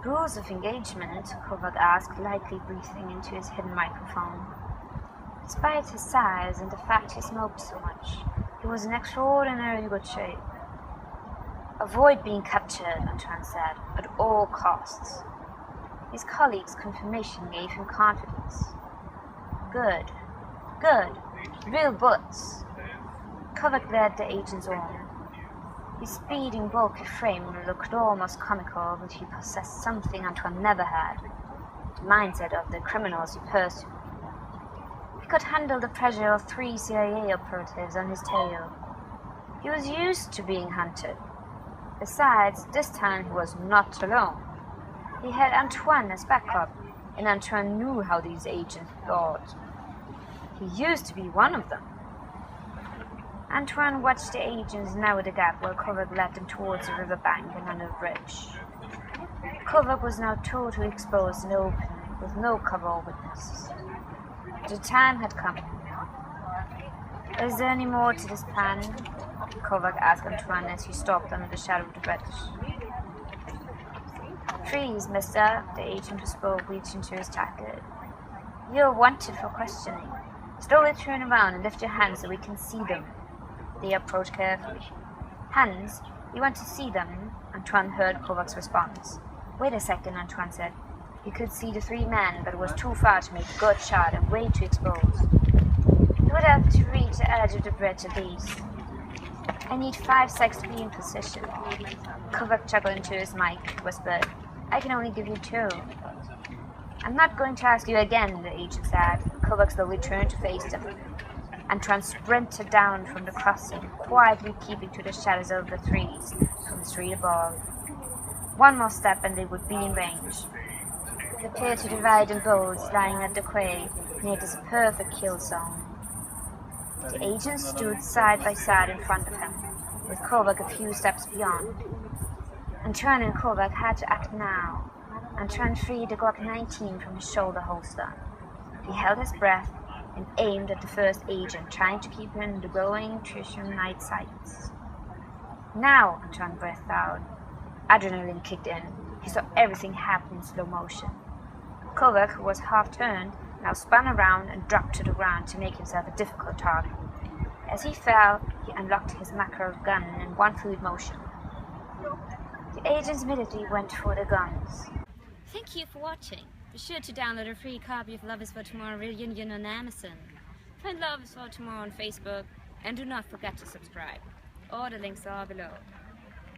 Rules of engagement, Kovac asked, lightly breathing into his hidden microphone. Despite his size and the fact he smoked so much, he was in extraordinarily good shape. Avoid being captured, Antoine said, at all costs. His colleague's confirmation gave him confidence. Good. Real bullets. Kovac led the agents on. His speeding, bulky frame looked almost comical, but he possessed something Antoine never had, the mindset of the criminals he pursued. He could handle the pressure of 3 CIA operatives on his tail. He was used to being hunted. Besides, this time he was not alone. He had Antoine as backup, and Antoine knew how these agents thought. He used to be one of them. Antoine watched the agents narrow the gap while Kovac led them towards the riverbank and under a bridge. Kovac was now totally exposed and open, with no cover or witnesses. The time had come. Is there any more to this plan? Kovac asked Antoine as he stopped under the shadow of the bridge. Freeze, mister, the agent who spoke, reached into his jacket. You're wanted for questioning. Slowly turn around and lift your hands so we can see them. They approached carefully. Hands? You want to see them? Antoine heard Kovac's response. Wait a second, Antoine said. He could see the 3 men, but it was too far to make a good shot and way too exposed. He would have to reach the edge of the bridge at least. I need 5 seconds to be in position. Kovac chuckled into his mic, whispered, I can only give you 2. I'm not going to ask you again, the agent said. Kovac slowly turned to face them. Antoine sprinted down from the crossing, quietly keeping to the shadows of the trees from the street above. One more step and they would be in range. It appeared to divide in boats lying at the quay near this perfect kill zone. The agents stood side by side in front of him, with Kovac a few steps beyond. Antoine and Kovac had to act now. Antoine freed the Glock 19 from his shoulder holster. He held his breath and aimed at the first agent, trying to keep him in the glowing Tritium night sights. Now, Antoine breathed out. Adrenaline kicked in. He saw everything happen in slow motion. Kovac, who was half-turned, now spun around and dropped to the ground to make himself a difficult target. As he fell, he unlocked his macro gun in one fluid motion. The agents immediately went for the guns. Thank you for watching. Be sure to download a free copy of Love is for Tomorrow Reunion on Amazon. Find Love is for Tomorrow on Facebook, and do not forget to subscribe. All the links are below.